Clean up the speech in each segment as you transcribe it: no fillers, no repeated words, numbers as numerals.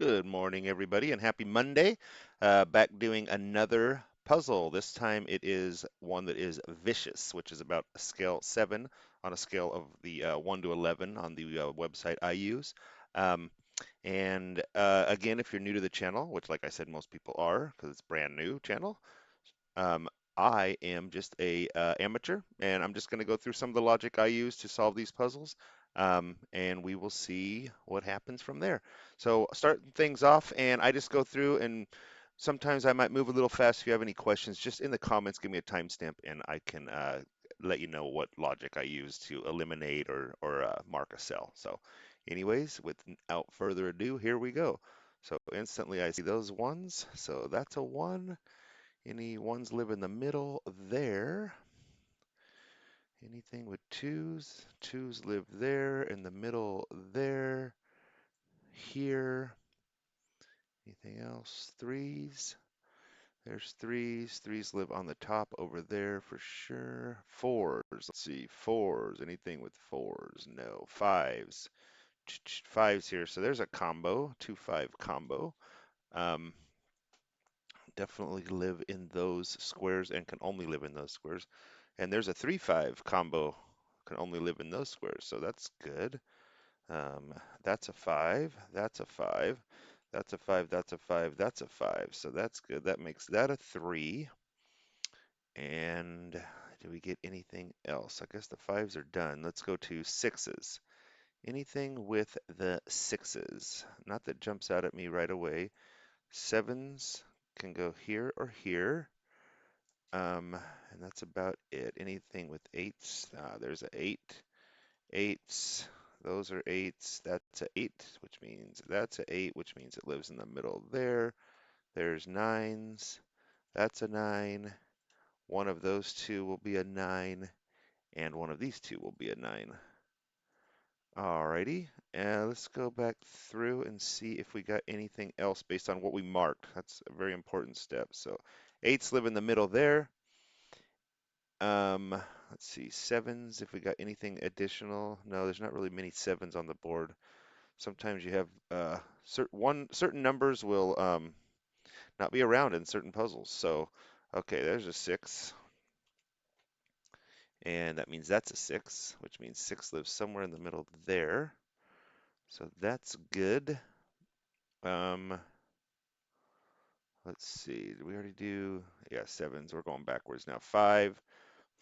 Good morning, everybody, and happy Monday. Back doing another puzzle. This time it is one that is vicious, which is about a scale 7 on a scale of the 1 to 11 on the website I use. Um, and again, if you're new to the channel, which, like I said, most people are because it's brand new channel, um, I am just a amateur, and I'm just going to go through some of the logic I use to solve these puzzles, and we will see what happens from there. So starting things off, and I just go through, and sometimes I might move a little fast. If you have any questions, just in the comments, give me a timestamp, and I can let you know what logic I use to eliminate or mark a cell. So, anyways, without further ado, here we go. So instantly I see those ones. So that's a one. Any ones live in the middle there? Anything with twos? Twos live there, in the middle there, here. Anything else? Threes? There's threes. Threes live on the top over there for sure. Fours. Let's see. Fours. Anything with fours? No. Fives. Fives here. So there's a combo. 2-5 combo. Um, definitely live in those squares and can only live in those squares. And there's a 3-5 combo, can only live in those squares, so that's good. Um, that's a 5, that's a 5, that's a 5, that's a 5, that's a 5, so that's good. That makes that a 3. And do we get anything else? I guess the 5s are done. Let's go to 6s. Anything with the 6s? Not that jumps out at me right away. 7s can go here or here. And that's about it. Anything with eights, there's a eight. Eights, those are eights. That's a eight, which means that's a eight, which means it lives in the middle there. There's nines. That's a nine. One of those two will be a nine, and one of these two will be a nine. Alrighty, and let's go back through and see if we got anything else based on what we marked. That's a very important step. So eights live in the middle there. Um, let's see, sevens, if we got anything additional. No, there's not really many sevens on the board. Sometimes you have certain numbers will not be around in certain puzzles. So, okay, there's a six, and that means that's a six, which means six lives somewhere in the middle there. So that's good. Um, let's see, did we already do? Yeah, sevens. We're going backwards now. Five,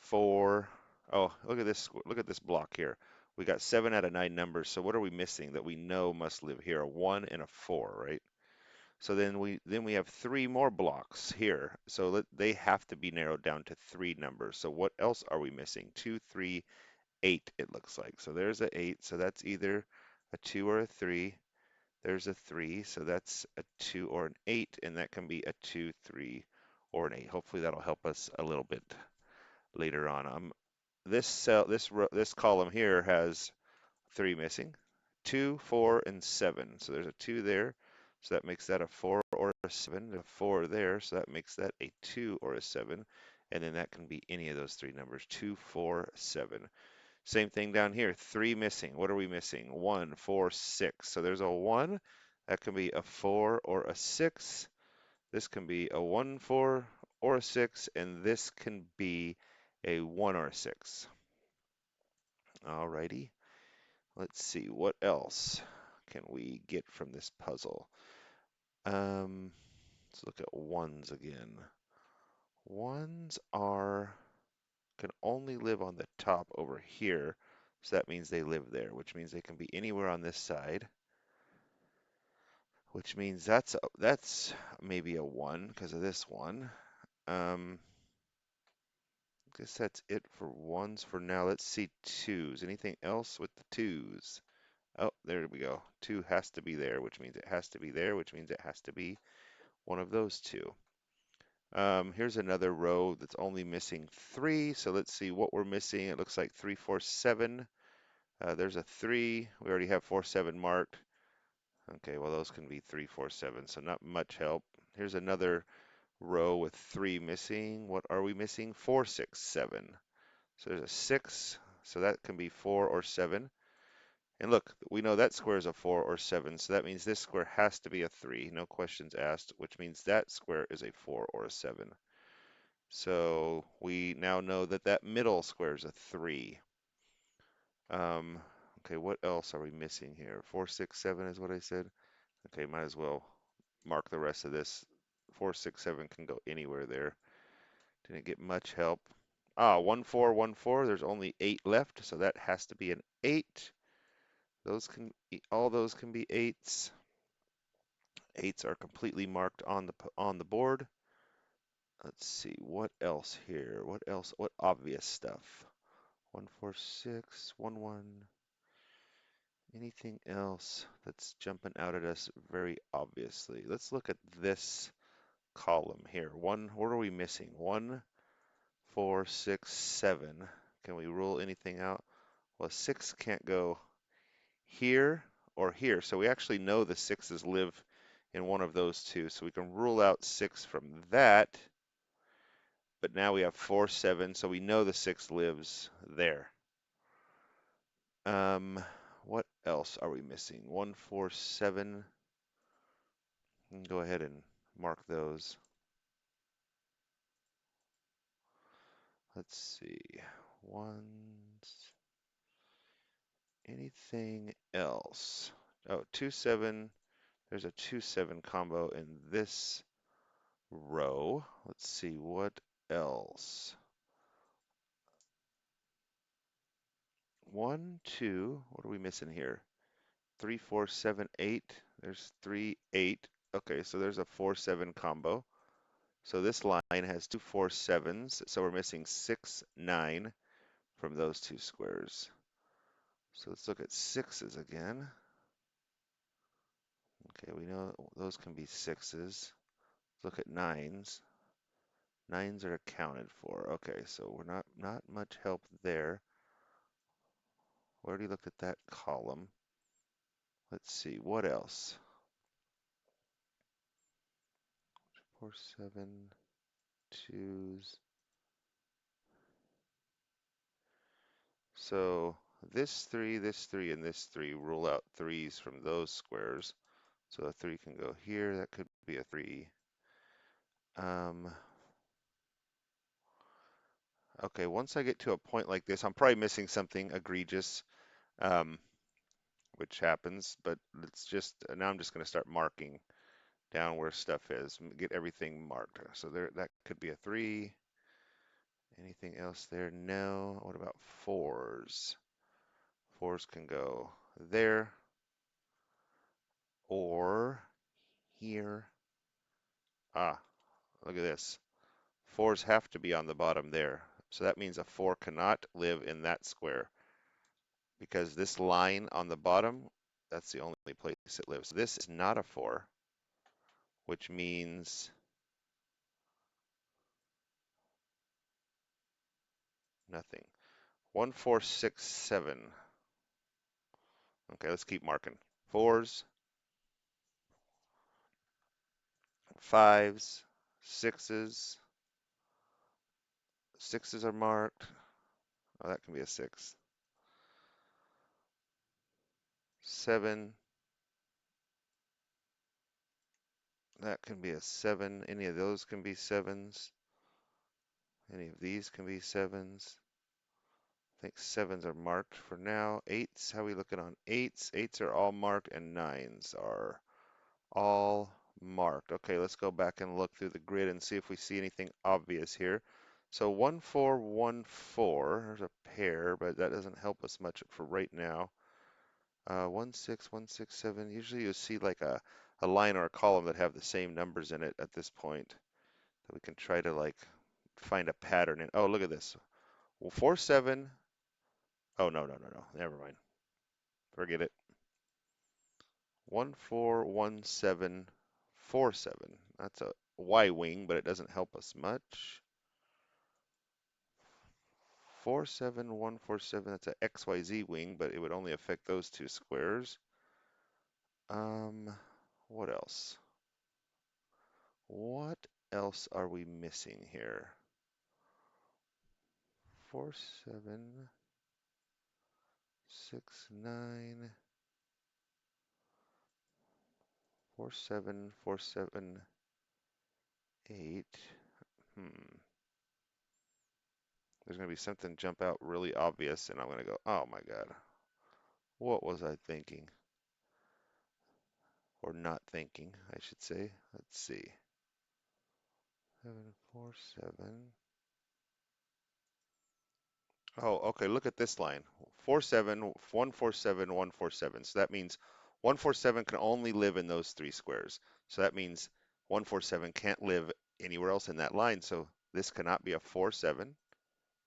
four. Oh, look at this. Look at this block here. We got 7 out of 9 numbers. So what are we missing that we know must live here? A 1 and a 4, right? So then we have 3 more blocks here. So they have to be narrowed down to 3 numbers. So what else are we missing? 2, 3, 8 it looks like. So there's a 8. So that's either a 2 or a 3. There's a 3. So that's a 2 or an 8. And that can be a 2, 3, or an 8. Hopefully that'll help us a little bit later on. This column here has 3 missing, 2, 4, and 7. So there's a 2 there, so that makes that a 4 or a 7. A 4 there, so that makes that a 2 or a 7. And then that can be any of those 3 numbers, 2, 4, 7. Same thing down here, 3 missing. What are we missing? 1, 4, 6. So there's a 1. That can be a 4 or a 6. This can be a 1, 4, or a 6. And this can be a 1 or a 6. Alrighty. Let's see, what else can we get from this puzzle? Let's look at ones again. Ones can only live on the top over here, so that means they live there, which means they can be anywhere on this side, which means that's maybe a one because of this one. I guess that's it for ones for now. Let's see twos. Anything else with the twos? Oh, there we go. 2 has to be there, which means it has to be there, which means it has to be one of those two. Here's another row that's only missing 3. So let's see what we're missing. It looks like 3, 4, 7. There's a 3. We already have 4, 7 marked. Okay, well, those can be 3, 4, 7, so not much help. Here's another row with 3 missing. What are we missing? 4, 6, 7. So there's a 6, so that can be 4 or 7. And look, we know that square is a 4 or 7, so that means this square has to be a 3, no questions asked, which means that square is a 4 or a 7. So we now know that that middle square is a 3. Um, okay, what else are we missing here? 4, 6, 7 is what I said. Okay, might as well mark the rest of this. 4, 6, 7 can go anywhere there. Didn't get much help. Ah, 1, 4, 1, 4. There's only 8 left, so that has to be an 8. All those can be 8s. 8s are completely marked on the board. Let's see, what else here? What else? What obvious stuff? 1, 4, 6, 1, 1. Anything else that's jumping out at us very obviously? Let's look at this column here. What are we missing? 1, 4, 6, 7. Can we rule anything out? Well, 6 can't go here or here. So we actually know the 6's live in one of those two. So we can rule out 6 from that. But now we have 4, 7. So we know the 6 lives there. Um, what else are we missing? 1, 4, 7. Go ahead and mark those. Let's see. Ones. Anything else? Oh, 2, 7. There's a 2, 7 combo in this row. Let's see what else. 1, 2. What are we missing here? 3, 4, 7, 8. There's 3, 8. Okay, so there's a 4, 7 combo. So this line has 2, 4, 7s. So we're missing 6, 9 from those two squares. So let's look at 6's again. Okay, we know those can be 6's. Look at 9's. 9's are accounted for. Okay, so we're not much help there. We already looked at that column. Let's see, what else? 4, 7, 2's. So this 3, and this 3 rule out 3's from those squares. So a 3 can go here. That could be a 3. Okay, once I get to a point like this, I'm probably missing something egregious, um, which happens, but it's just, now I'm just going to start marking down where stuff is, get everything marked. So there, that could be a 3. Anything else there? No. What about 4's? 4's can go there or here. Ah, look at this. 4's have to be on the bottom there. So that means a 4 cannot live in that square because this line on the bottom, that's the only place it lives. This is not a 4, which means nothing. 1, 4, 6, 7. Okay, let's keep marking. 4's, 5's, 6's. 6's are marked. Oh, that can be a 6. 7, that can be a 7. Any of those can be 7's. Any of these can be 7's. I think 7's are marked for now. 8's, how are we looking on 8's? 8's are all marked and 9's are all marked. Okay, let's go back and look through the grid and see if we see anything obvious here. So 1, 4, 1, 4, there's a pair, but that doesn't help us much for right now. 1, 6, 1, 6, 7. Usually you see like a line or a column that have the same numbers in it at this point. That we can try to like find a pattern in. Oh, look at this. Well, 4, 7. Oh, no, no, no, no. Never mind. Forget it. 1, 4, 1, 7, 4, 7. That's a Y wing, but it doesn't help us much. 4, 7, 1, 4, 7. That's a XYZ wing, but it would only affect those two squares. What else? What else are we missing here? 4, 7. 6, 9, 4, 7, 4, 7, 8. There's going to be something jump out really obvious, and I'm going to go, oh my God, what was I thinking? Or not thinking, I should say. Let's see. 7, 4, 7. Oh, okay, look at this line. 4, 7, 1, 4, 7, 1, 4, 7. So that means 1, 4, 7 can only live in those three squares. So that means 1, 4, 7 can't live anywhere else in that line. So this cannot be a 4, 7.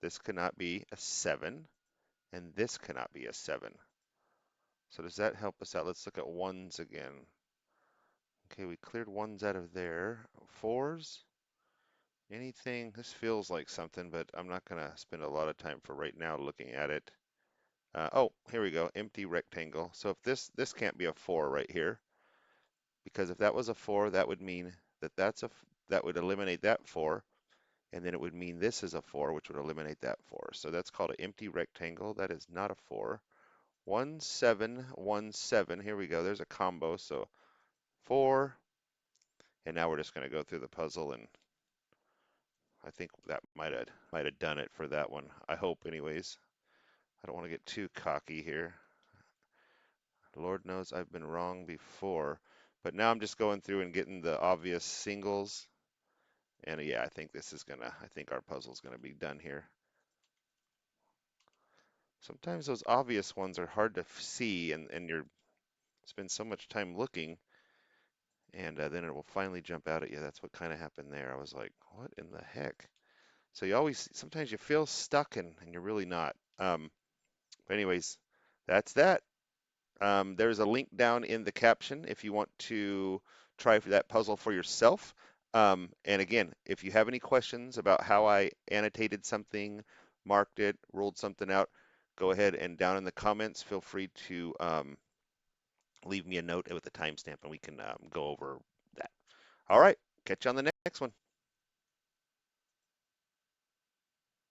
This cannot be a 7. And this cannot be a 7. So does that help us out? Let's look at ones again. Okay, we cleared ones out of there. Fours, anything? This feels like something, but I'm not going to spend a lot of time for right now looking at it. Oh, here we go, empty rectangle. So if this can't be a 4 right here, because if that was a 4, that would mean that that would eliminate that 4, and then it would mean this is a 4, which would eliminate that 4. So that's called an empty rectangle. That is not a 4. 1, 7, 1, 7. Here we go. There's a combo. So 4, and now we're just going to go through the puzzle, and I think that might have done it for that one. I hope, anyways. I don't want to get too cocky here. Lord knows I've been wrong before, but now I'm just going through and getting the obvious singles. And yeah, I think our puzzle's gonna be done here. Sometimes those obvious ones are hard to see, and you're spend so much time looking, and then it will finally jump out at you. That's what kind of happened there. I was like, what in the heck? So sometimes you feel stuck, and you're really not. But anyways, that's that. There's a link down in the caption if you want to try for that puzzle for yourself. And again, if you have any questions about how I annotated something, marked it, ruled something out, go ahead and down in the comments, feel free to leave me a note with a timestamp and we can go over that. All right, catch you on the next one.